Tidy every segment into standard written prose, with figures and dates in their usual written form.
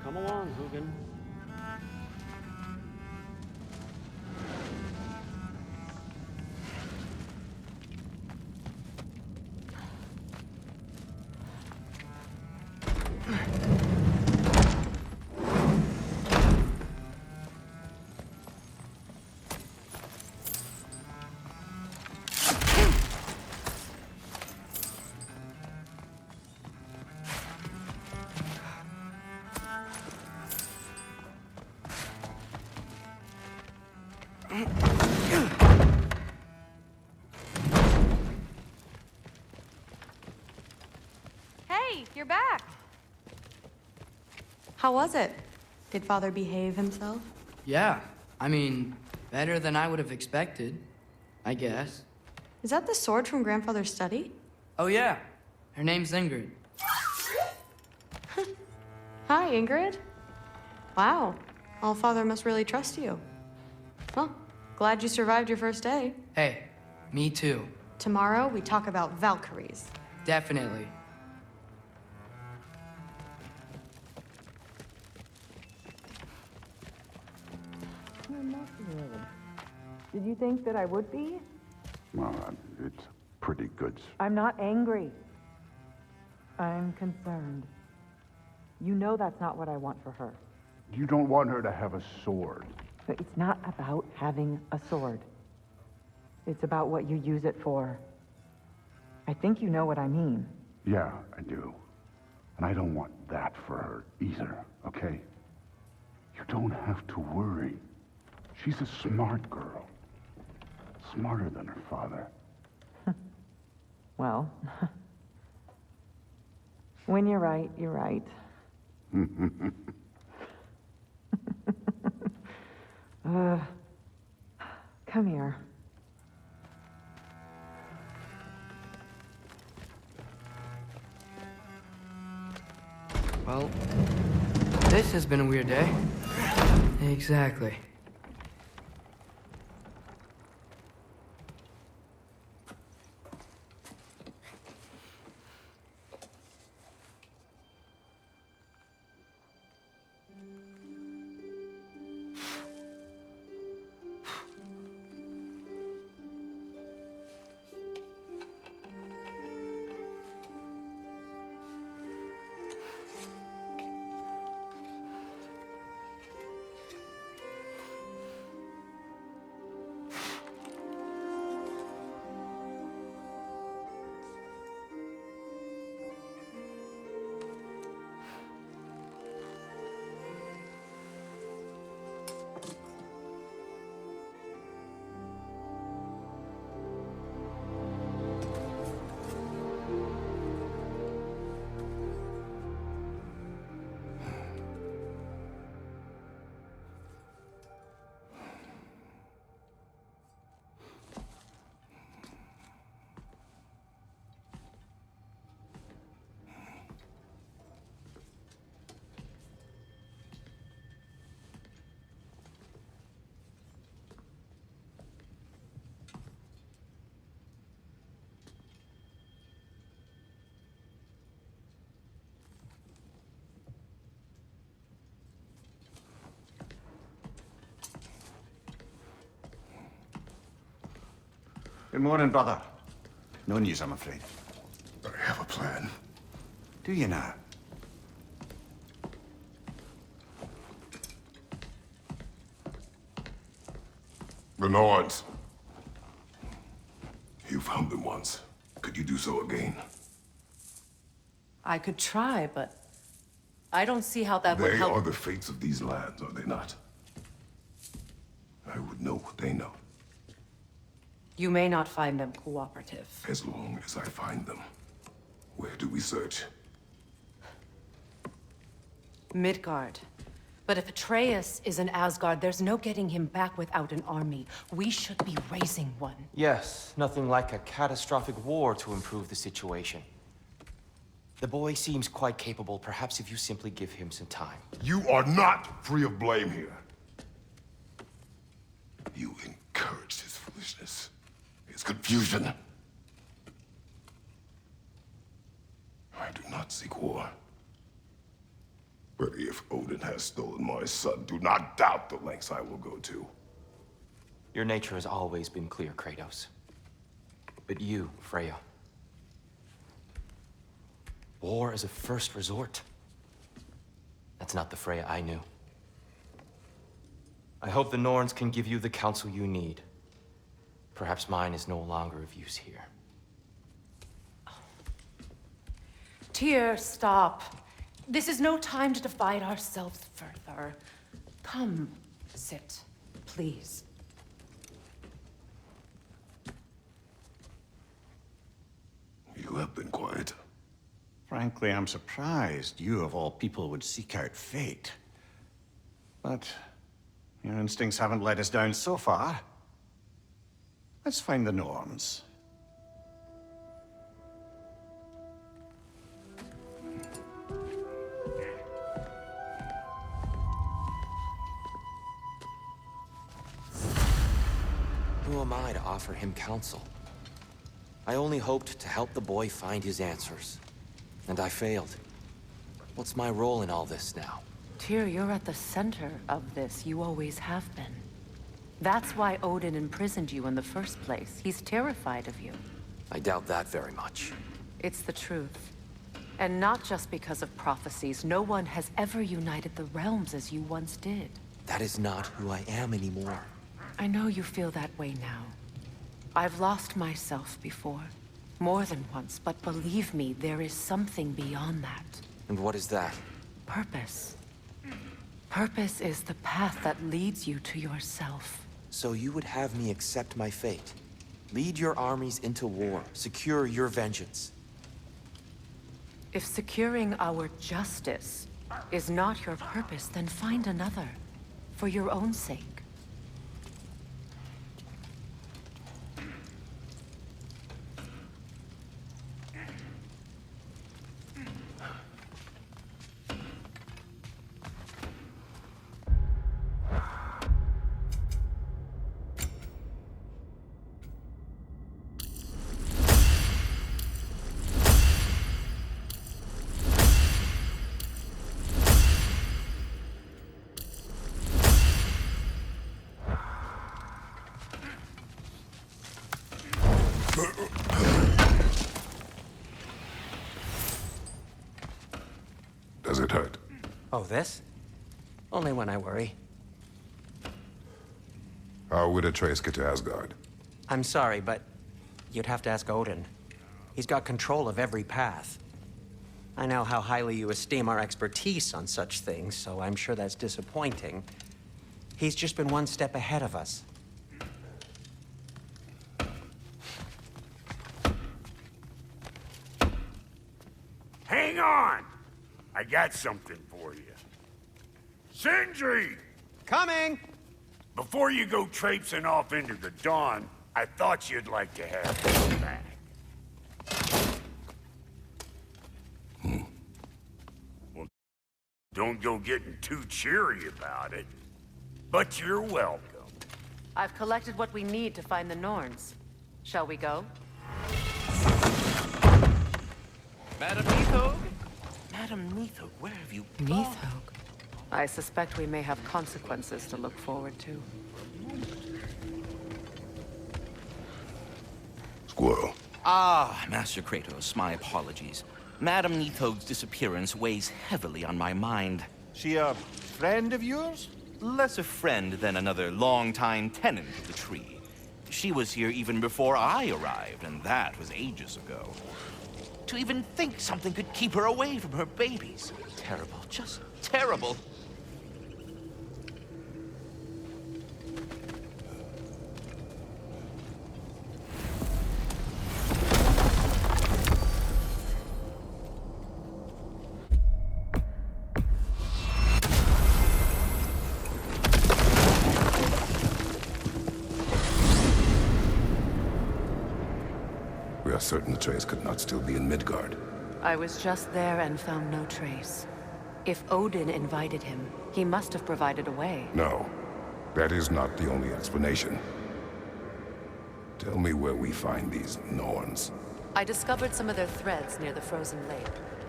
Come along, Hugin. Hey, you're back. How was it? Did Father behave himself? Yeah, I mean, better than I would have expected, I guess. Is that the sword from Grandfather's study? Oh yeah, her name's Ingrid. Hi, Ingrid. Wow, Allfather must really trust you. Well, glad you survived your first day. Hey, me too. Tomorrow, we talk about Valkyries. Definitely. Did you think that I would be? Well, it's pretty good. I'm not angry. I'm concerned. You know that's not what I want for her. You don't want her to have a sword. But it's not about having a sword. It's about what you use it for. I think you know what I mean. Yeah, I do. And I don't want that for her either, okay? You don't have to worry. She's a smart girl. Smarter than her father. Well, when you're right, you're right. Come here. Well, this has been a weird day. Exactly. Good morning, brother. No news, I'm afraid. I have a plan. Do you now? The Nords. You found them once. Could you do so again? I could try, but I don't see how that would They help. are the fates of these lands, are they not? I would know what they know, You may not find them cooperative. as long as I find them. Where do we search? Midgard. But if Atreus is in Asgard, there's no getting him back without an army. We should be raising one. Yes, nothing like a catastrophic war to improve the situation. The boy seems quite capable. Perhaps if you simply give him some time. You are not free of blame here. You encouraged his foolishness, his confusion. I do not seek war. But if Odin has stolen my son, do not doubt the lengths I will go to. Your nature has always been clear, Kratos. But you, Freya. War is a first resort. That's not the Freya I knew. I hope the Norns can give you the counsel you need. Perhaps mine is no longer of use here. Tyr, stop. This is no time to divide ourselves further. Come, sit, please. You have been quiet. Frankly, I'm surprised you, of all people, would seek out fate. But your instincts haven't let us down so far. Let's find the Norns. Who am I to offer him counsel? I only hoped to help the boy find his answers. And I failed. What's my role in all this now? Tyr, you're at the center of this. You always have been. That's why Odin imprisoned you in the first place. He's terrified of you. I doubt that very much. It's the truth. And not just because of prophecies. No one has ever united the realms as you once did. That is not who I am anymore. I know you feel that way now. I've lost myself before. More than once, but believe me, there is something beyond that. And what is that? Purpose. Purpose is the path that leads you to yourself. So you would have me accept my fate? Lead your armies into war, secure your vengeance. If securing our justice is not your purpose, then find another. For your own sake. Does it hurt? Oh, this? Only when I worry. How would Atreus get to Asgard? I'm sorry, but you'd have to ask Odin. He's got control of every path. I know how highly you esteem our expertise on such things, so I'm sure that's disappointing. He's just been one step ahead of us. Hang on! I got something for you. Sindri! Coming! Before you go traipsing off into the dawn, I thought you'd like to have this back. Well, don't go getting too cheery about it. But you're welcome. I've collected what we need to find the Norns. Shall we go? Madam Nithog? Madam Nithog, where have you gone? Nithog? I suspect we may have consequences to look forward to. Squirrel. Ah, Master Kratos, my apologies. Madam Nithog's disappearance weighs heavily on my mind. She a friend of yours? Less a friend than another longtime tenant of the tree. She was here even before I arrived, and that was ages ago. To even think something could keep her away from her babies. Terrible, just terrible. certain Atreus could not still be in Midgard. I was just there and found no trace. If Odin invited him, he must have provided a way. No, that is not the only explanation. Tell me where we find these Norns. I discovered some of their threads near the frozen lake.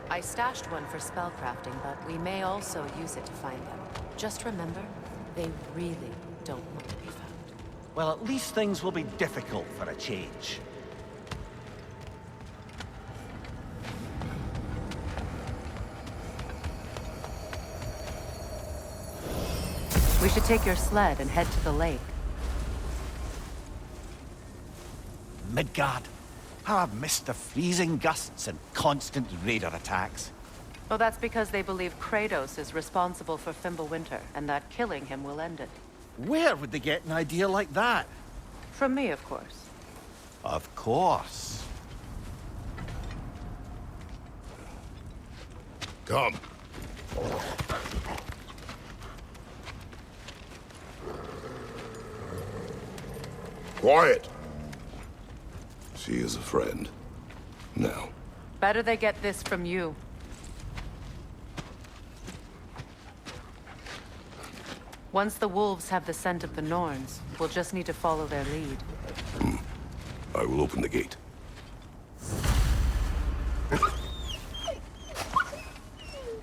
I stashed one for spellcrafting, but we may also use it to find them. Just remember, they really don't want to be found. Well, at least things will be difficult for a change. We should take your sled and head to the lake. Midgard. How I've missed the freezing gusts and constant raider attacks. Well, that's because they believe Kratos is responsible for Fimbulwinter, and that killing him will end it. Where would they get an idea like that? From me, of course. Of course. Come. Quiet! She is a friend. Now. Better they get this from you. Once the wolves have the scent of the Norns, we'll just need to follow their lead. I will open the gate.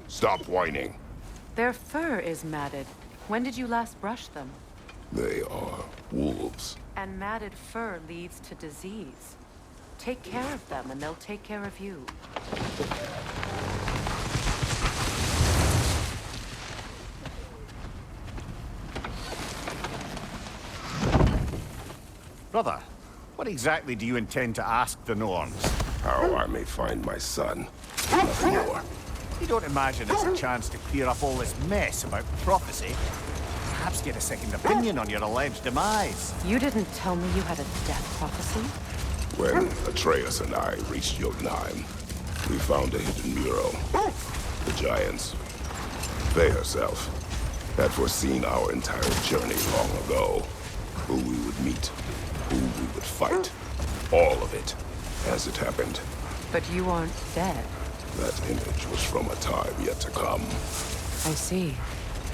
Stop whining. Their fur is matted. When did you last brush them? They are wolves. And matted fur leads to disease. Take care of them, and they'll take care of you. Brother, what exactly do you intend to ask the Norns? How I may find my son. Nothing more. You don't imagine it's a chance to clear up all this mess about prophecy? Perhaps get a second opinion on your alleged demise. You didn't tell me you had a death prophecy? When Atreus and I reached Jotunheim, we found a hidden mural. The Giants, they herself, had foreseen our entire journey long ago. Who we would meet, who we would fight. All of it, as it happened. But you aren't dead. That image was from a time yet to come. I see.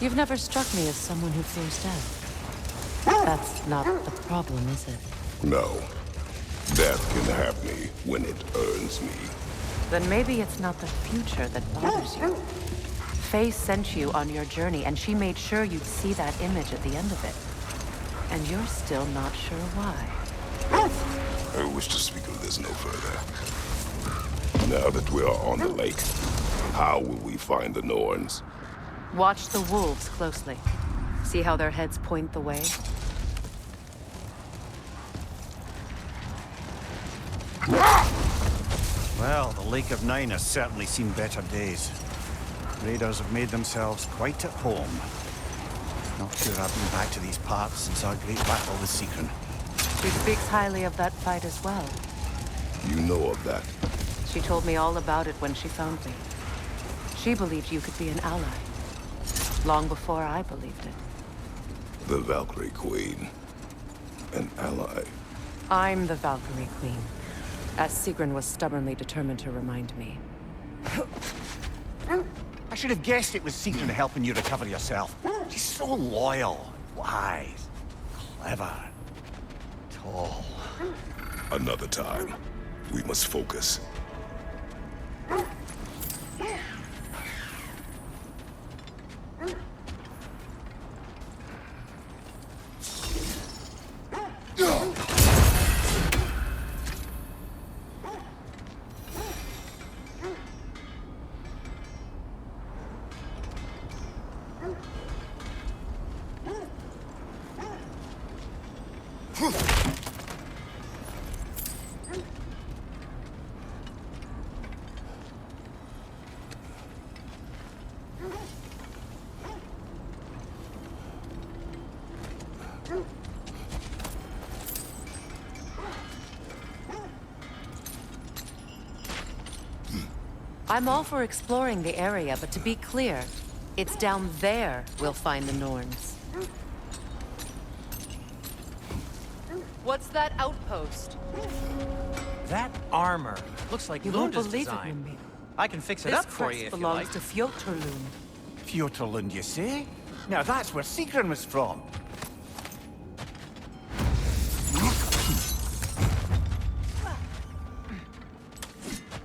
You've never struck me as someone who fears death. That's not the problem, is it? No. Death can have me when it earns me. Then maybe it's not the future that bothers you. Faye sent you on your journey, and she made sure you'd see that image at the end of it. And you're still not sure why. I wish to speak of this no further. Now that we are on the lake, how will we find the Norns? Watch the wolves closely. See how their heads point the way? Well, the Lake of Nine has certainly seen better days. Raiders have made themselves quite at home. Not sure I've been back to these parts since our great battle with Sigrun. She speaks highly of that fight as well. You know of that? She told me all about it when she found me. She believed you could be an ally. Long before I believed it. The Valkyrie Queen. An ally. I'm the Valkyrie Queen, as Sigrun was stubbornly determined to remind me. I should have guessed it was Sigrun helping you recover yourself. She's so loyal, wise, clever, tall. Another time. We must focus. I'm all for exploring the area, but to be clear, it's down there we'll find the Norns. What's that outpost? That armor looks like You won't Lunda's believe design. it, Mimir. I can fix it This up for crest you if you belongs like. to Fjotorlund. Fjotorlund, you say? Now that's where Sigrun was from.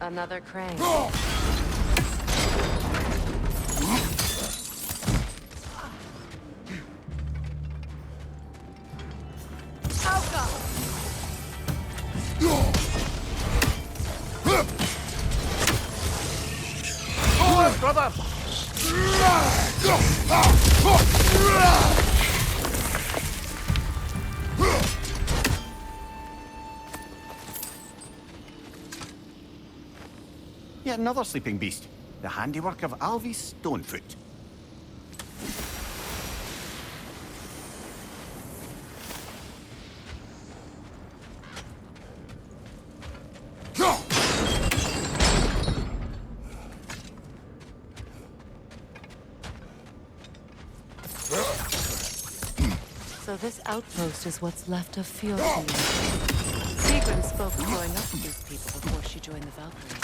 Another crane. Forward, brother! Yet another sleeping beast. The handiwork of Alvi Stonefoot. So this outpost is what's left of Fjotorlund. Sigrun spoke of going up with these people before she joined the Valkyries.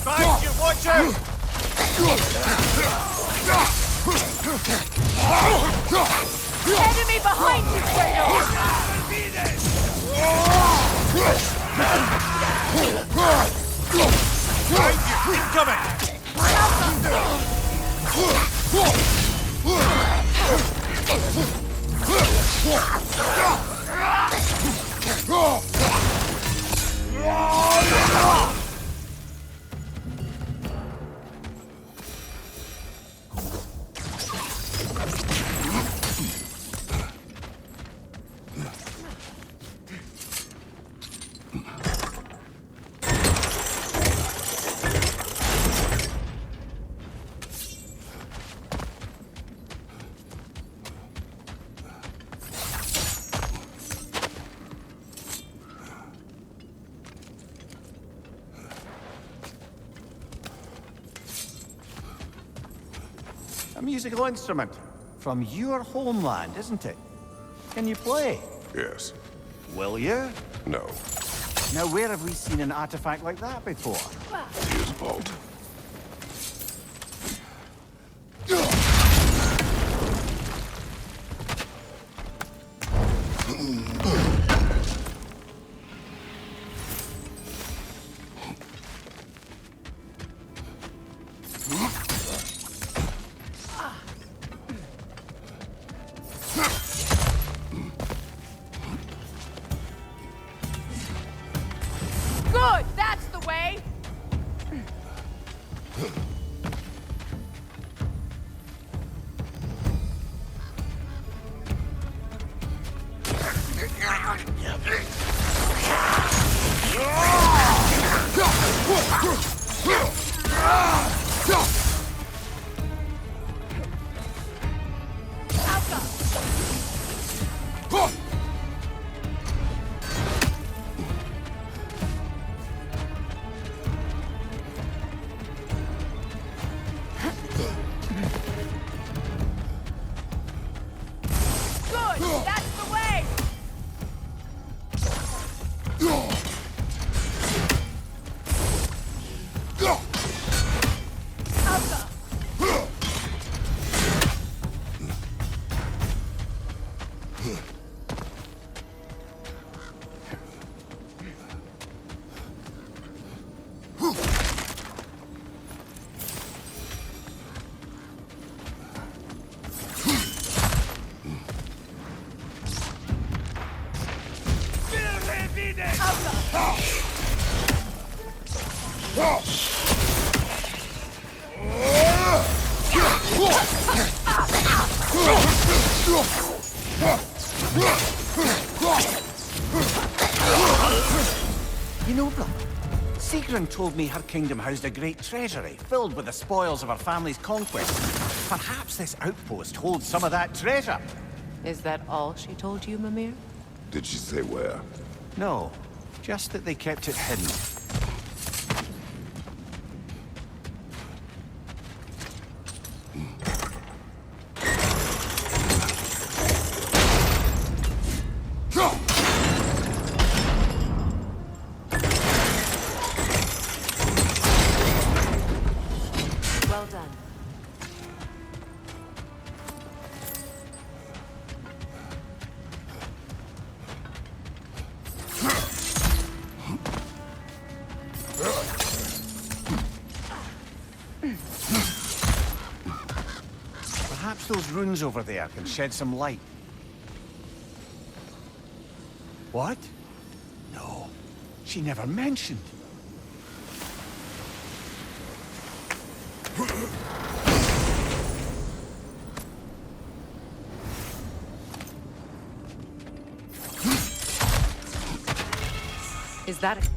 Thank you, watch out! Enemy behind you, A musical instrument from your homeland, isn't it? Can you play? Yes. Will you? No. Now, where have we seen an artifact like that before? His vault. Good! That's the way! You know, brother, Sigrun told me her kingdom housed a great treasury filled with the spoils of her family's conquest. Perhaps this outpost holds some of that treasure. Is that all she told you, Mimir? Did she say where? No, just that they kept it hidden. Well done. Perhaps those runes over there can shed some light. What? No, she never mentioned. Is that a... key?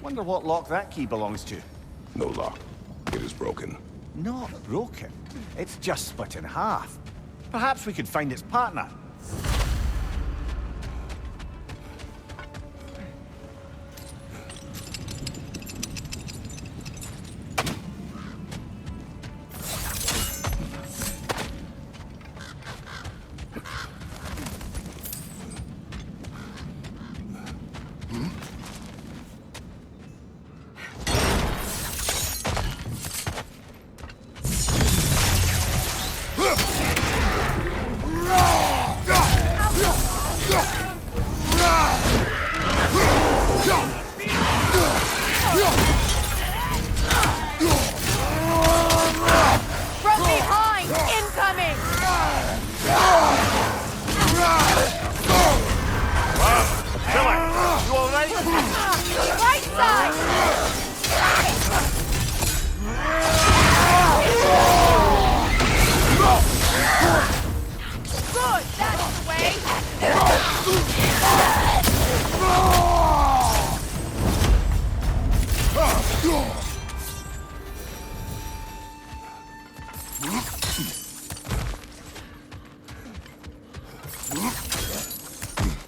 Wonder what lock that key belongs to. No lock. It is broken. Not broken. It's just split in half. Perhaps we could find its partner. From behind! Incoming! You all right? Right side! Good! That's the way!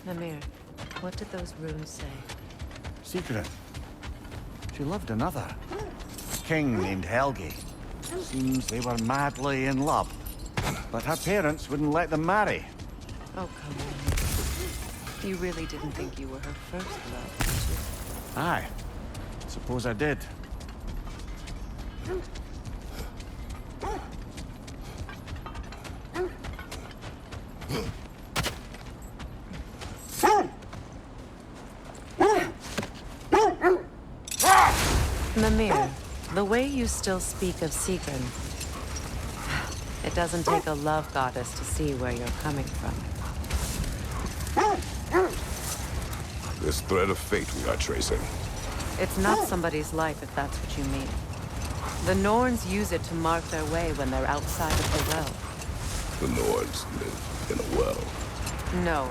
Mimir, what did those runes say? Secret. She loved another. A king named Helgi. Seems they were madly in love. But her parents wouldn't let them marry. Oh, come on. You really didn't think you were her first love, did you? Aye. Suppose I did. Mimir, the way you still speak of Sigrun, it doesn't take a love goddess to see where you're coming from. This thread of fate we are tracing. It's not somebody's life, if that's what you mean. The Norns use it to mark their way when they're outside of the well. The Nords live in a well. No.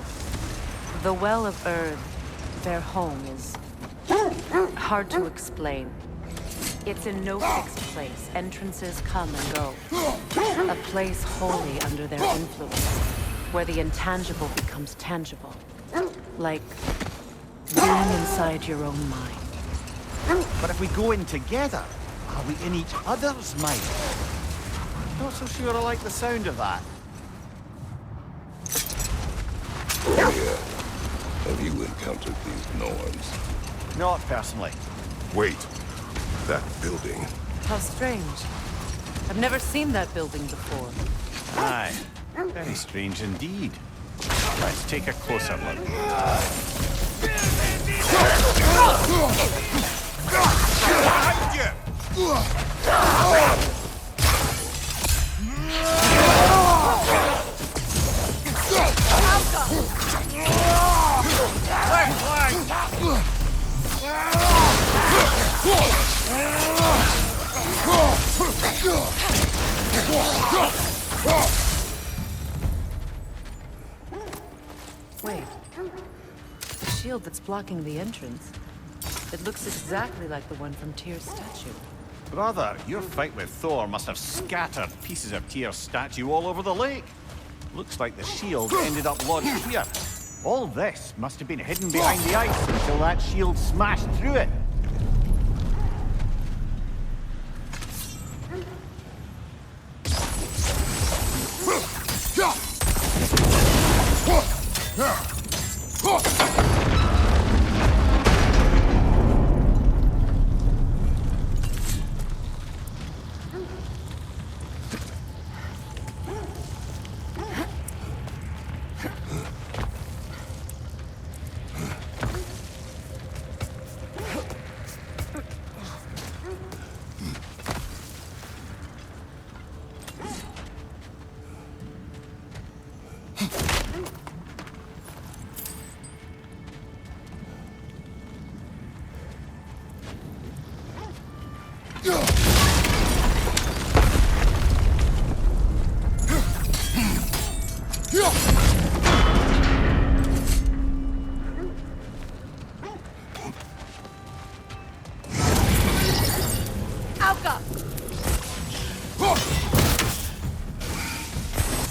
The Well of Earth, their home, is hard to explain. It's in no fixed place. Entrances come and go. A place wholly under their influence, where the intangible becomes tangible. Like being inside your own mind. But if we go in together, Are we in each other's minds? Not so sure I like the sound of that. Oh yeah. Have you encountered these norms? Not personally. Wait. That building. How strange. I've never seen that building before. Aye. Very strange indeed. Let's take a closer look. Wait. The shield that's blocking the entrance. It looks exactly like the one from Tyr's statue. Brother, your fight with Thor must have scattered pieces of Tyr's statue all over the lake. Looks like the shield ended up lodged here. All this must have been hidden behind the ice until that shield smashed through it.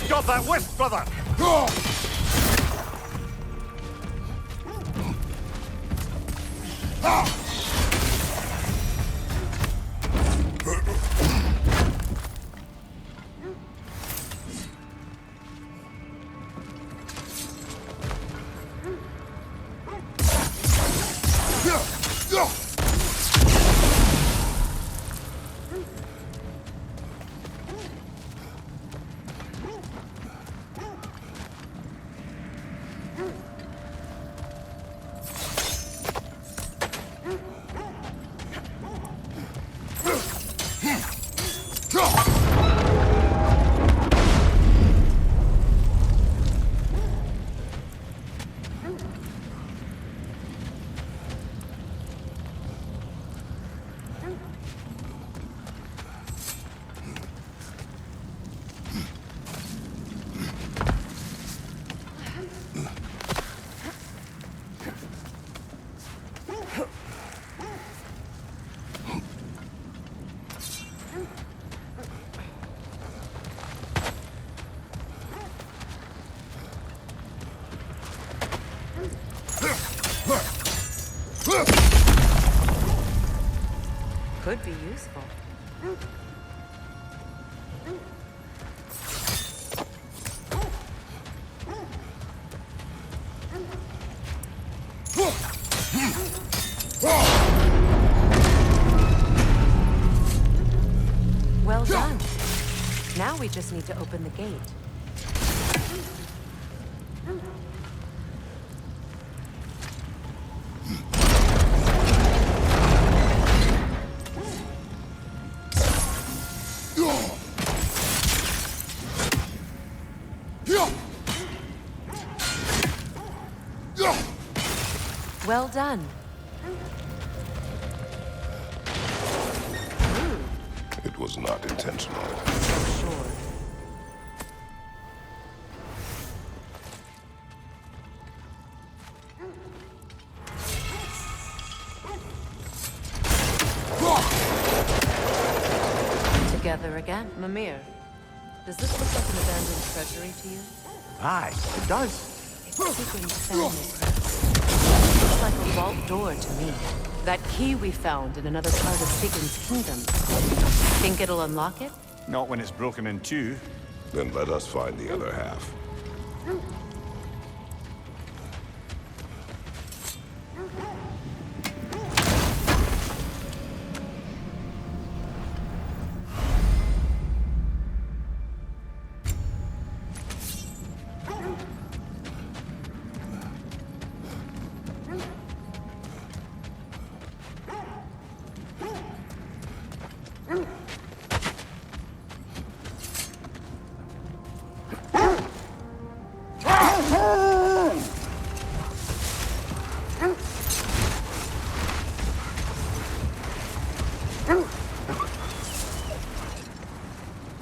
Got that whiff, brother! Could be useful. Well done. Now we just need to open the gate. Well done. It was not intentional. Sure. Together again. Mimir, does this look like an abandoned treasury to you? Aye, it does. It's seeking family crest. like a vault door to me. That key we found in another part of Sigurd's kingdom. Think it'll unlock it? Not when it's broken in two. Then let us find the other half.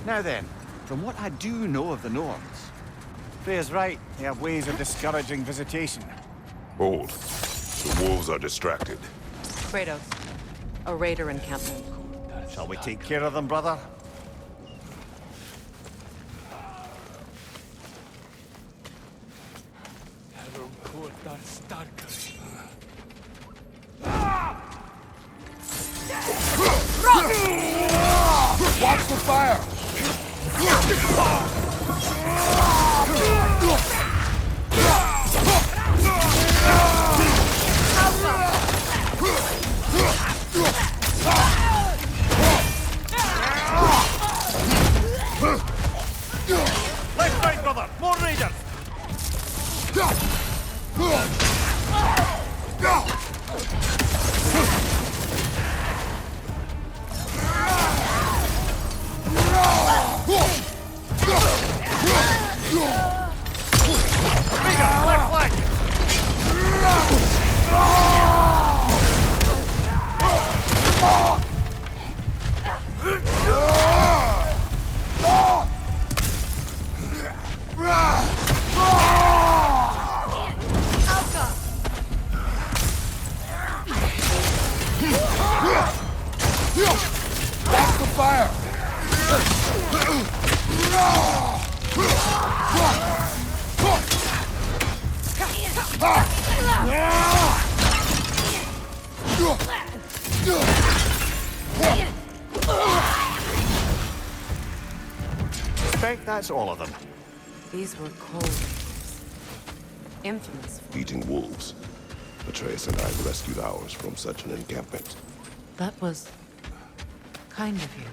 Now then, from what I do know of the Norns, Freya's right, they have ways of discouraging visitation. Hold. The wolves are distracted. Kratos, a raider encampment. Shall we take care of them, brother? Watch the fire! Left, right, brother! More raiders! Left flank! Watch the fire! Suspect that's all of them. These were cold raiders. Infamous. Eating wolves. Atreus and I rescued ours from such an encampment. That was kind of you.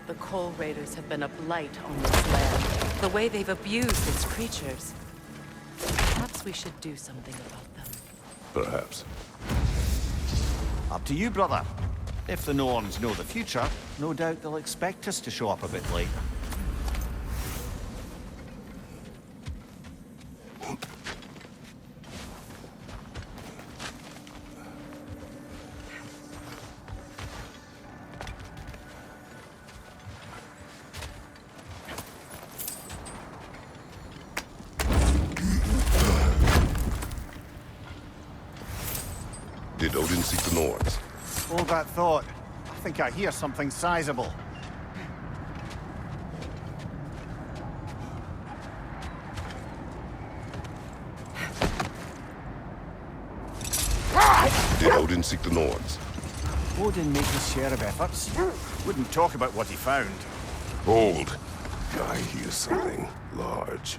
The Coal Raiders have been a blight on this land. The way they've abused its creatures. Perhaps we should do something about them. Perhaps. Up to you, brother. If the Norns know the future, no doubt they'll expect us to show up a bit late. Did Odin seek the Norns? Hold that thought. I think I hear something sizable. Did Odin seek the Norns? Odin made his share of efforts. Wouldn't talk about what he found. Hold. I hear something large.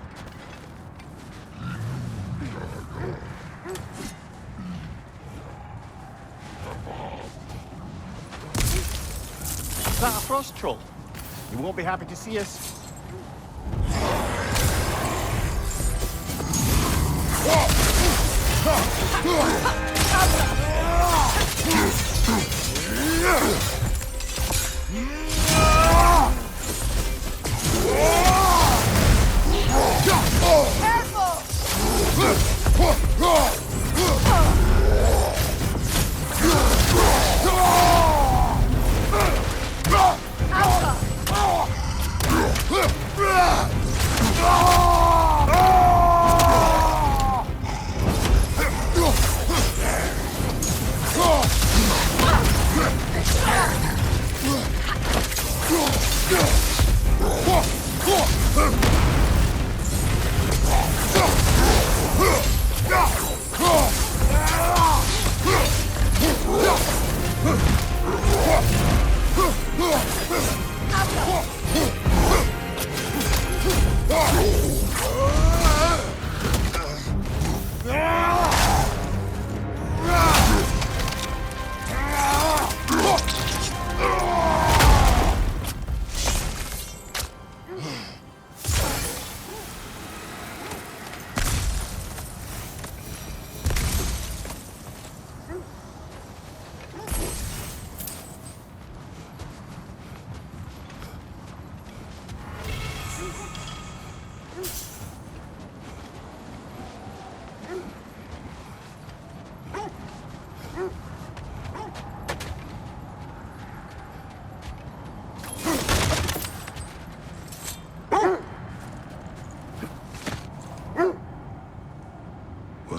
Is that a frost troll? You won't be happy to see us.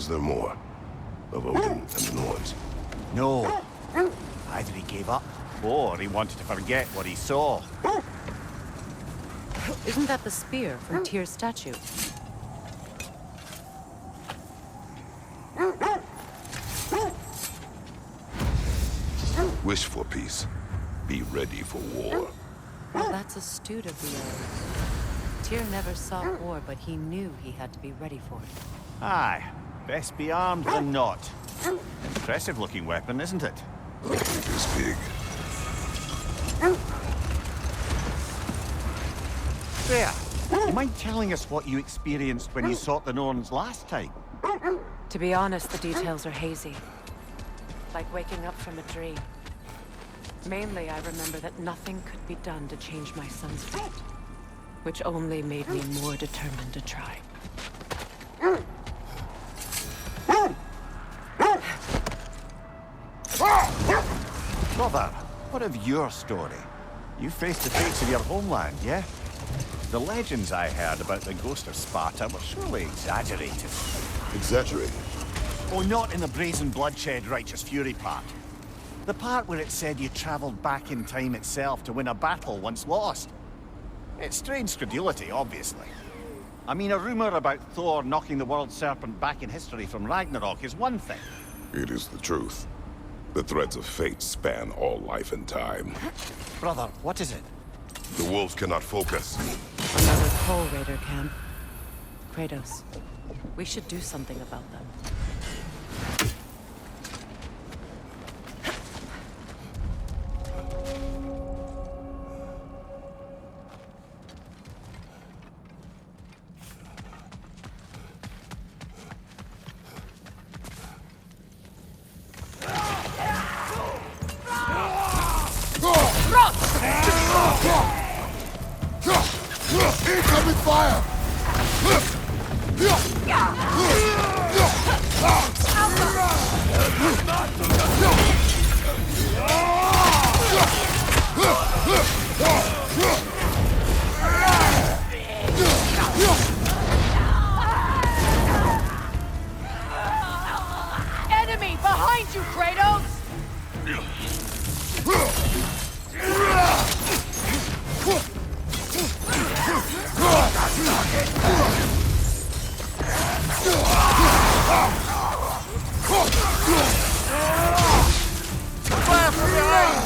Was there more? Of Odin and the Norns? No. Either he gave up, or he wanted to forget what he saw. Isn't that the spear from Tyr's statue? Wish for peace. Be ready for war. Well, that's astute of the elves. Tyr never sought war, but he knew he had to be ready for it. Aye. Best be armed than not. Impressive looking weapon, isn't it? It is big. Freya, you mind telling us what you experienced when you sought the Norns last time? To be honest, the details are hazy. Like waking up from a dream. Mainly, I remember that nothing could be done to change my son's fate, which only made me more determined to try. Brother, what of your story? You faced the fates of your homeland, yeah? The legends I heard about the ghost of Sparta were surely exaggerated. Exaggerated? Oh, not in the brazen bloodshed righteous fury part. The part where it said you traveled back in time itself to win a battle once lost. It's strange credulity, obviously. I mean, a rumor about Thor knocking the world serpent back in history from Ragnarok is one thing. It is the truth. The threads of fate span all life and time. Brother, what is it? The wolves cannot focus. Another Pole Raider camp. Kratos, we should do something about them. Incoming fire! Enemy behind you, Kratos! Fire from behind!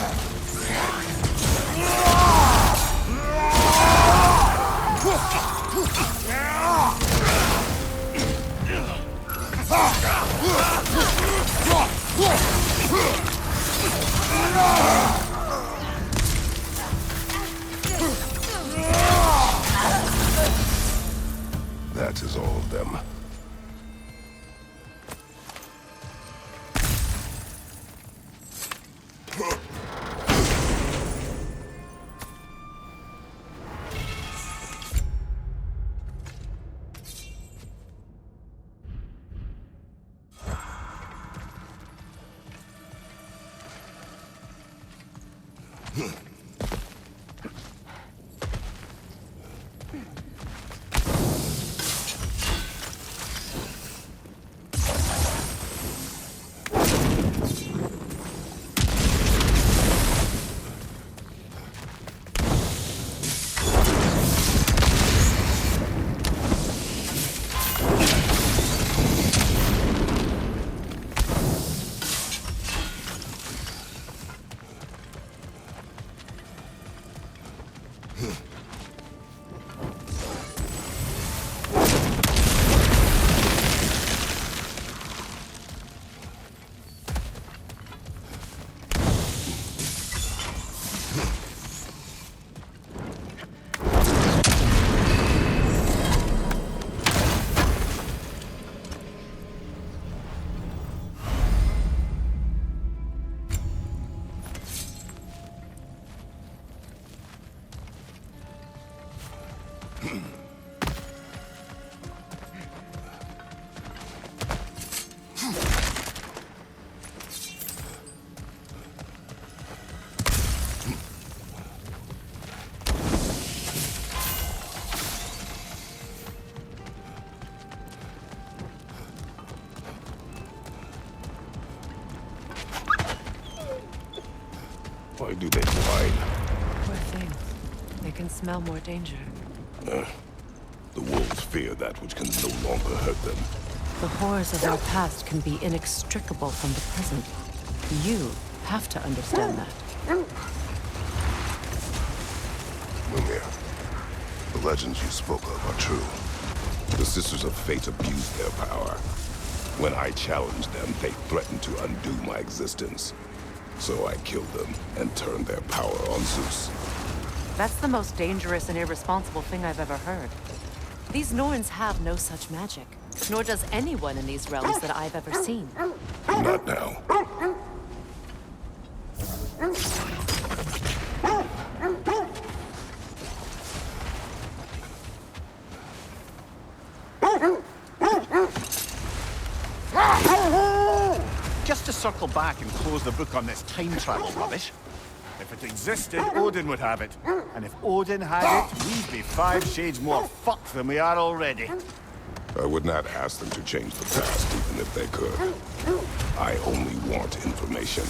That is all of them. can smell more danger. The wolves fear that which can no longer hurt them. The horrors of our past can be inextricable from the present. You have to understand that. Mimir, the legends you spoke of are true. The Sisters of Fate abused their power. When I challenged them, they threatened to undo my existence. So I killed them and turned their power on Zeus. That's the most dangerous and irresponsible thing I've ever heard. These Norns have no such magic, nor does anyone in these realms that I've ever seen. Not now. Just to circle back and close the book on this time travel rubbish. If it existed, Odin would have it. And if Odin had it, we'd be 5 shades more fucked than we are already. I would not ask them to change the past, even if they could. I only want information.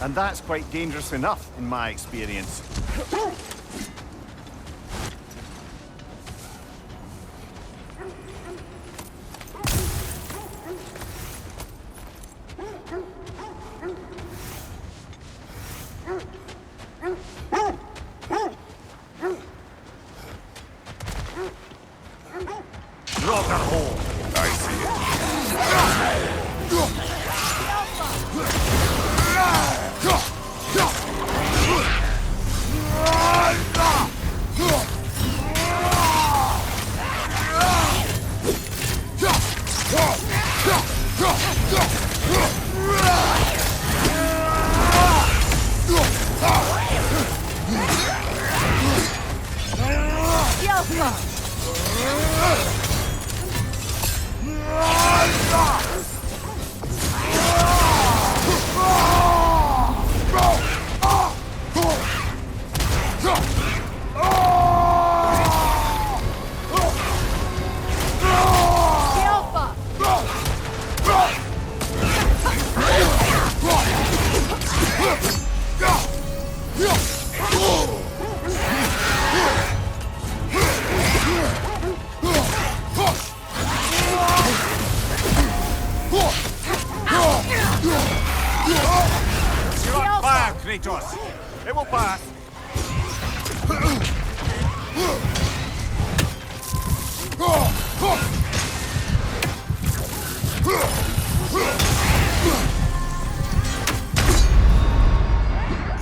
And that's quite dangerous enough, in my experience. Drop that hole. I Fire, Kratos! It will pass!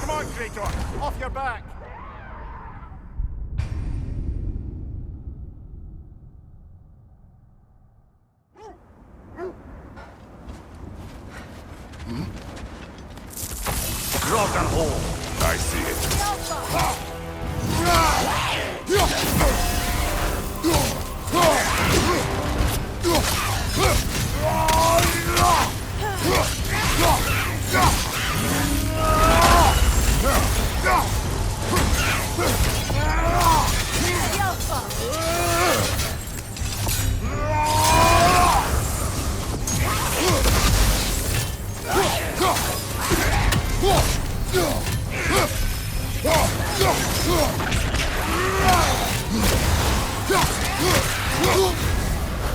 Come on, Kratos! Off your back! Drop that hole. I see it.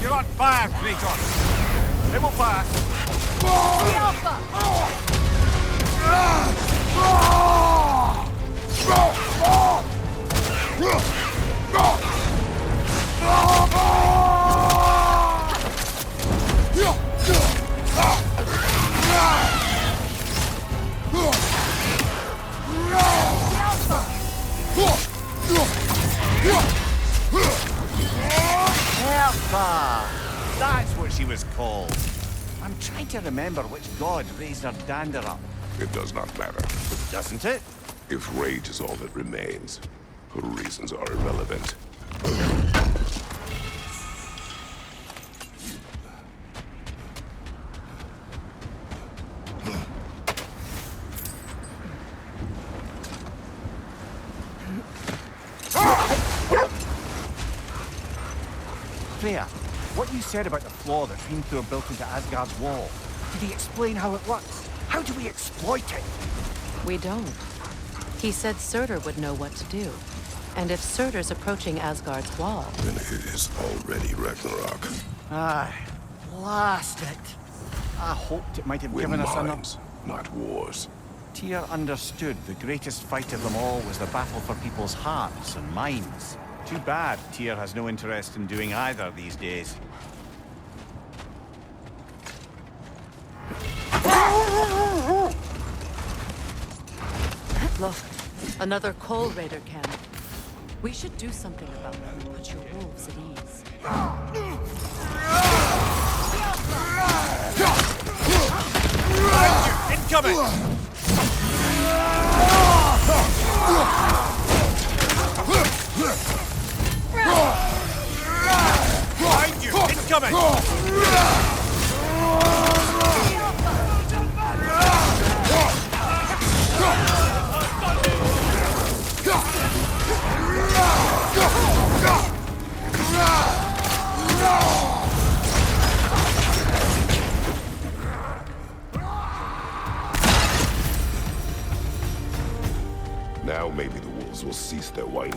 You're on fire, Kratos! It will pass! Alpha! That's what she was called. I'm trying to remember which god raised her dander up. It does not matter. Doesn't it? If rage is all that remains, her reasons are irrelevant. Freya, what you said about the flaw that Hrimthur built into Asgard's wall, did he explain how it works? How do we exploit it? We don't. He said Surtur would know what to do. And if Surtur's approaching Asgard's wall... Then it is already Ragnarok. Aye. Blast it. I hoped it might have Win given us minds, not wars. Tyr understood the greatest fight of them all was the battle for people's hearts and minds. Too bad Tyr has no interest in doing either these days. Look, another Coal Raider camp. We should do something about them and put your wolves at ease. Incoming! Behind you! Incoming! Now maybe the wolves will cease their whining.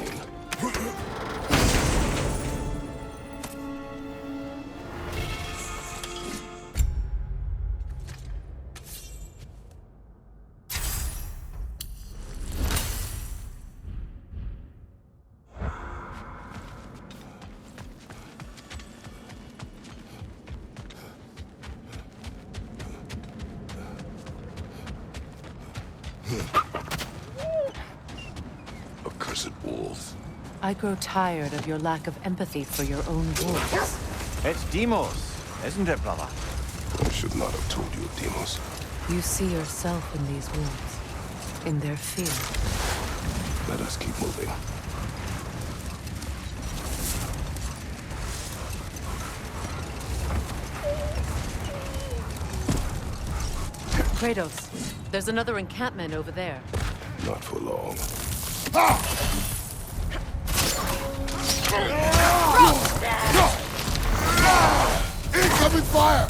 Accursed wolves. I grow tired of your lack of empathy for your own wolves. It's Demos, isn't it, brother? I should not have told you of Demos. You see yourself in these wolves, in their fear. Let us keep moving. Kratos, there's another encampment over there. Not for long. Incoming fire!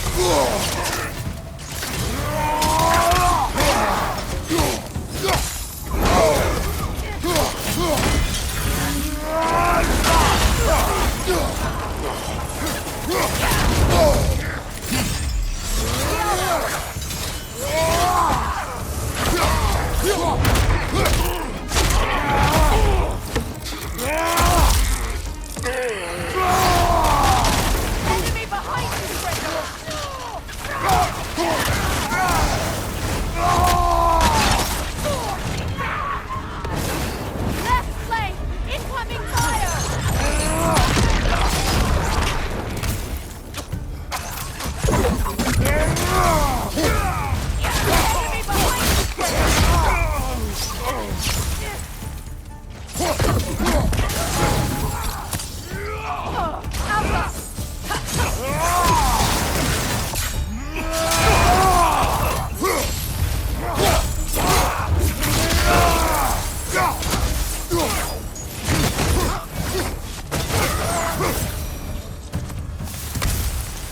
Enemy behind you, left flank! Incoming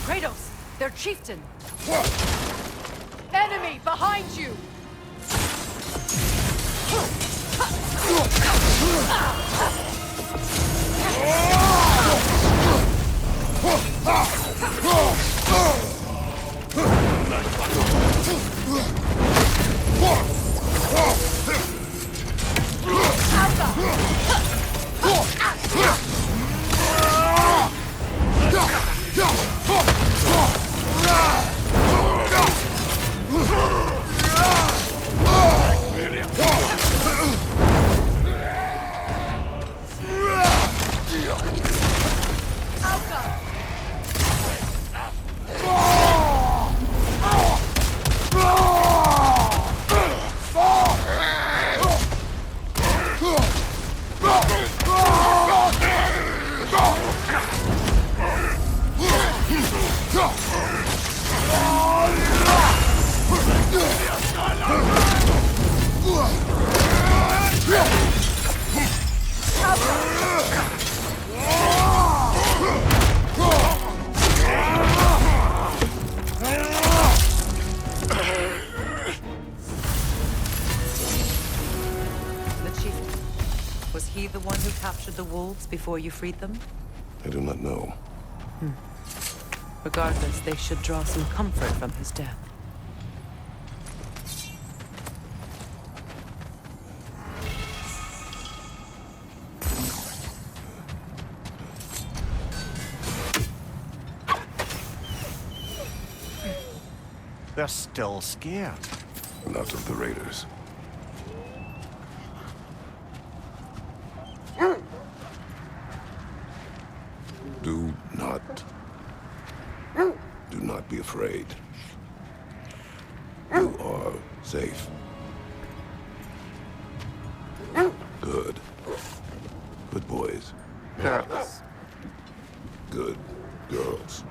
Kratos, their chieftain! Enemy behind you! he the one who captured the wolves before you freed them? I do not know. Regardless, they should draw some comfort from his death. They're still scared. Not of the raiders. Do not be afraid. You are safe. Good. Good boys. Yes. Good girls.